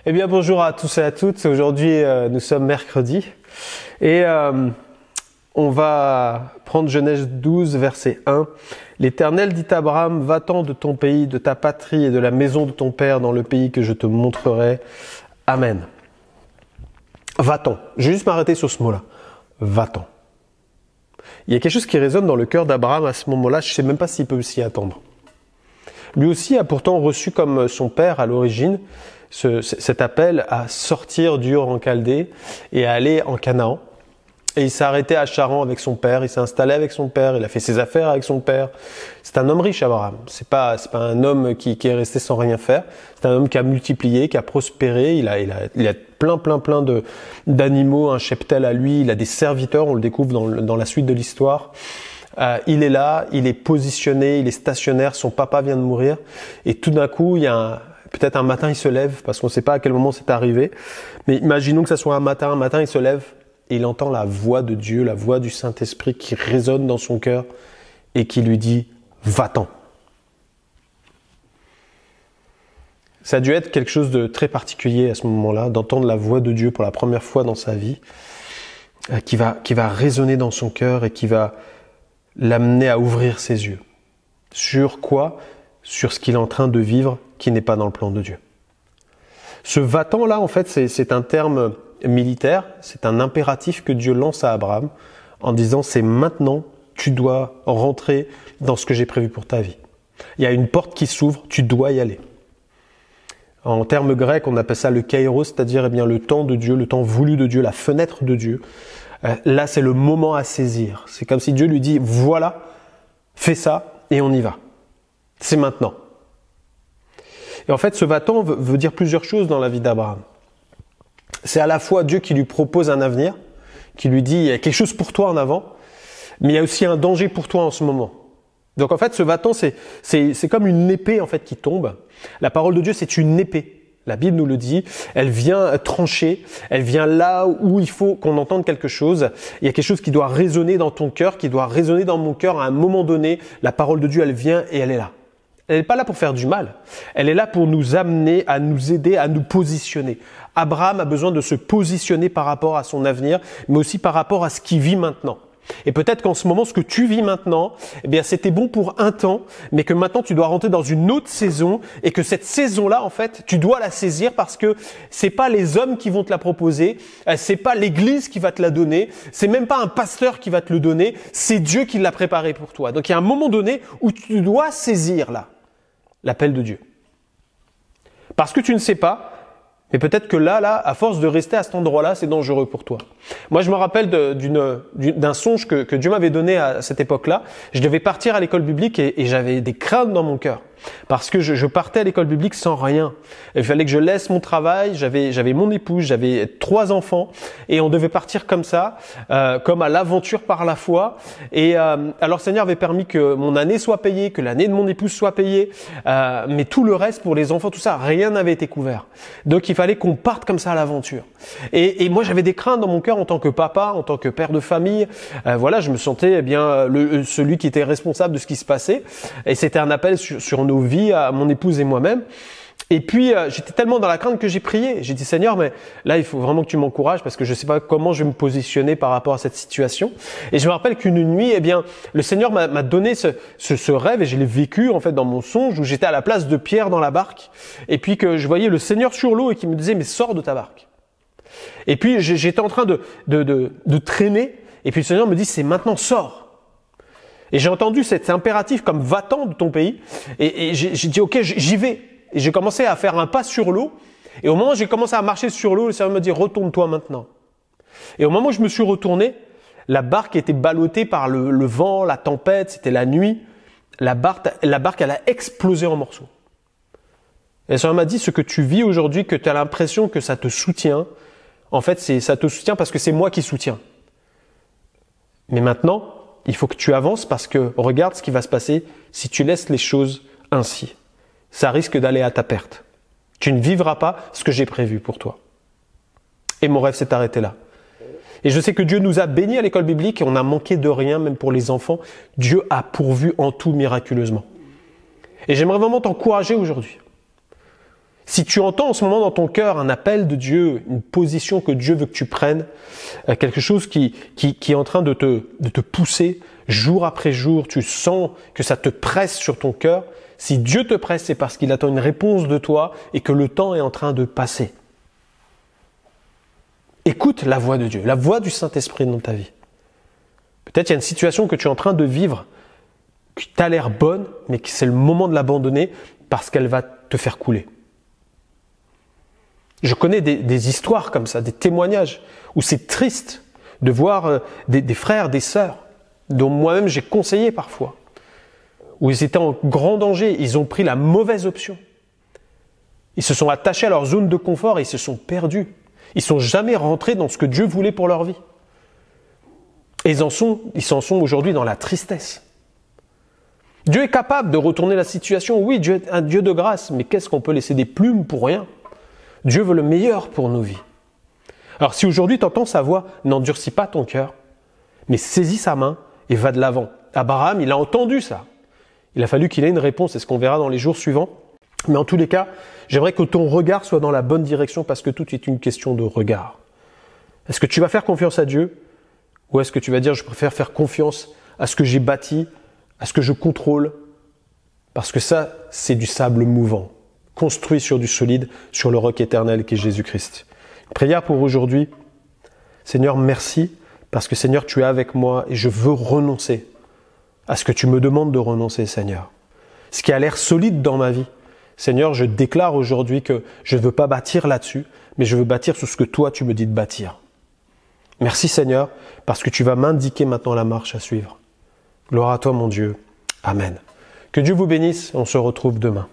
Eh bien, bonjour à tous et à toutes. Aujourd'hui, nous sommes mercredi et on va prendre Genèse 12, verset 1. L'Éternel dit à Abraham, va-t'en de ton pays, de ta patrie et de la maison de ton père dans le pays que je te montrerai. Amen. Va-t'en. Je vais juste m'arrêter sur ce mot-là. Va-t'en. Il y a quelque chose qui résonne dans le cœur d'Abraham à ce moment-là. Je ne sais même pas s'il peut s'y attendre. Lui aussi a pourtant reçu comme son père à l'origine cet appel à sortir d'Ur en Chaldée et à aller en Canaan. Et il s'est arrêté à Charan avec son père, il s'est installé avec son père, il a fait ses affaires avec son père. C'est un homme riche, Abraham. C'est pas un homme qui est resté sans rien faire. C'est un homme qui a multiplié, qui a prospéré. Il a plein d'animaux, un cheptel à lui. Il a des serviteurs, on le découvre dans la suite de l'histoire. Il est là, il est positionné, il est stationnaire. Son papa vient de mourir. Et tout d'un coup, il y a peut-être un matin, il se lève, parce qu'on ne sait pas à quel moment c'est arrivé. Mais imaginons que ça soit un matin, il se lève et il entend la voix de Dieu, la voix du Saint-Esprit qui résonne dans son cœur et qui lui dit « Va-t'en ». Ça a dû être quelque chose de très particulier à ce moment-là, d'entendre la voix de Dieu pour la première fois dans sa vie, qui va résonner dans son cœur et qui va l'amener à ouvrir ses yeux. Sur quoi ? Sur ce qu'il est en train de vivre qui n'est pas dans le plan de Dieu. Ce va-t'en là, en fait, c'est un terme militaire, c'est un impératif que Dieu lance à Abraham en disant c'est maintenant, tu dois rentrer dans ce que j'ai prévu pour ta vie. Il y a une porte qui s'ouvre, tu dois y aller. En termes grecs, on appelle ça le kairos, c'est-à-dire le temps de Dieu, le temps voulu de Dieu, la fenêtre de Dieu. Là, c'est le moment à saisir. C'est comme si Dieu lui dit voilà, fais ça et on y va. C'est maintenant. Et en fait, ce va-t'en veut dire plusieurs choses dans la vie d'Abraham. C'est à la fois Dieu qui lui propose un avenir, qui lui dit il y a quelque chose pour toi en avant, mais il y a aussi un danger pour toi en ce moment. Donc en fait, ce va-t'en, c'est comme une épée en fait qui tombe. La parole de Dieu, c'est une épée. La Bible nous le dit, elle vient trancher, elle vient là où il faut qu'on entende quelque chose. Il y a quelque chose qui doit résonner dans ton cœur, qui doit résonner dans mon cœur à un moment donné. La parole de Dieu, elle vient et elle est là. Elle n'est pas là pour faire du mal. Elle est là pour nous amener, à nous aider, à nous positionner. Abraham a besoin de se positionner par rapport à son avenir, mais aussi par rapport à ce qu'il vit maintenant. Et peut-être qu'en ce moment, ce que tu vis maintenant, c'était bon pour un temps, mais que maintenant tu dois rentrer dans une autre saison et que cette saison-là, en fait, tu dois la saisir parce que c'est pas les hommes qui vont te la proposer, c'est pas l'église qui va te la donner, c'est même pas un pasteur qui va te le donner, c'est Dieu qui l'a préparé pour toi. Donc il y a un moment donné où tu dois saisir là l'appel de Dieu. Parce que tu ne sais pas, mais peut-être que là, à force de rester à cet endroit-là, c'est dangereux pour toi. Moi, je me rappelle d'un songe que Dieu m'avait donné à cette époque-là. Je devais partir à l'école biblique et j'avais des craintes dans mon cœur. Parce que je partais à l'école biblique sans rien. Il fallait que je laisse mon travail, j'avais mon épouse, j'avais 3 enfants et on devait partir comme ça, comme à l'aventure par la foi. Et alors le Seigneur avait permis que mon année soit payée, que l'année de mon épouse soit payée, mais tout le reste pour les enfants, tout ça, rien n'avait été couvert. Donc il fallait qu'on parte comme ça à l'aventure. Et moi j'avais des craintes dans mon cœur en tant que papa, en tant que père de famille. Je me sentais celui qui était responsable de ce qui se passait. Et c'était un appel sur nos vies, à mon épouse et moi-même. Et puis, j'étais tellement dans la crainte que j'ai prié. J'ai dit, Seigneur, mais là, il faut vraiment que tu m'encourages parce que je ne sais pas comment je vais me positionner par rapport à cette situation. Et je me rappelle qu'une nuit, le Seigneur m'a donné ce rêve et je l'ai vécu, en fait, dans mon songe où j'étais à la place de Pierre dans la barque et puis que je voyais le Seigneur sur l'eau et qui me disait, mais sors de ta barque. Et puis, j'étais en train de traîner et puis le Seigneur me dit, c'est maintenant, sors. Et j'ai entendu cet impératif comme va-t'en de ton pays et j'ai dit ok j'y vais et j'ai commencé à faire un pas sur l'eau et au moment où j'ai commencé à marcher sur l'eau le Seigneur me dit retourne-toi maintenant et au moment où je me suis retourné la barque était ballottée par le vent, la tempête, c'était la nuit, la barque elle a explosé en morceaux et le Seigneur m'a dit ce que tu vis aujourd'hui, que tu as l'impression que ça te soutient, en fait ça te soutient parce que c'est moi qui soutiens, mais maintenant il faut que tu avances parce que regarde ce qui va se passer si tu laisses les choses ainsi. Ça risque d'aller à ta perte. Tu ne vivras pas ce que j'ai prévu pour toi. Et mon rêve s'est arrêté là. Et je sais que Dieu nous a bénis à l'école biblique et on n'a manqué de rien, même pour les enfants. Dieu a pourvu en tout miraculeusement. Et j'aimerais vraiment t'encourager aujourd'hui. Si tu entends en ce moment dans ton cœur un appel de Dieu, une position que Dieu veut que tu prennes, quelque chose qui est en train de te pousser jour après jour, tu sens que ça te presse sur ton cœur, si Dieu te presse, c'est parce qu'il attend une réponse de toi et que le temps est en train de passer. Écoute la voix de Dieu, la voix du Saint-Esprit dans ta vie. Peut-être il y a une situation que tu es en train de vivre, qui t'a l'air bonne, mais que c'est le moment de l'abandonner parce qu'elle va te faire couler. Je connais des histoires comme ça, des témoignages, où c'est triste de voir des frères, des sœurs, dont moi-même j'ai conseillé parfois, où ils étaient en grand danger, ils ont pris la mauvaise option. Ils se sont attachés à leur zone de confort et ils se sont perdus. Ils ne sont jamais rentrés dans ce que Dieu voulait pour leur vie. Et ils s'en sont aujourd'hui dans la tristesse. Dieu est capable de retourner la situation. Oui, Dieu est un Dieu de grâce, mais qu'est-ce qu'on peut laisser des plumes pour rien? Dieu veut le meilleur pour nos vies. Alors si aujourd'hui tu entends sa voix, n'endurcis pas ton cœur, mais saisis sa main et va de l'avant. Abraham, il a entendu ça. Il a fallu qu'il ait une réponse, c'est ce qu'on verra dans les jours suivants. Mais en tous les cas, j'aimerais que ton regard soit dans la bonne direction parce que tout est une question de regard. Est-ce que tu vas faire confiance à Dieu ou est-ce que tu vas dire je préfère faire confiance à ce que j'ai bâti, à ce que je contrôle? Parce que ça, c'est du sable mouvant, construit sur du solide, sur le roc éternel qui est Jésus-Christ. Prière pour aujourd'hui. Seigneur, merci parce que Seigneur, tu es avec moi et je veux renoncer à ce que tu me demandes de renoncer, Seigneur. Ce qui a l'air solide dans ma vie. Seigneur, je déclare aujourd'hui que je ne veux pas bâtir là-dessus, mais je veux bâtir sur ce que toi tu me dis de bâtir. Merci Seigneur, parce que tu vas m'indiquer maintenant la marche à suivre. Gloire à toi mon Dieu. Amen. Que Dieu vous bénisse, on se retrouve demain.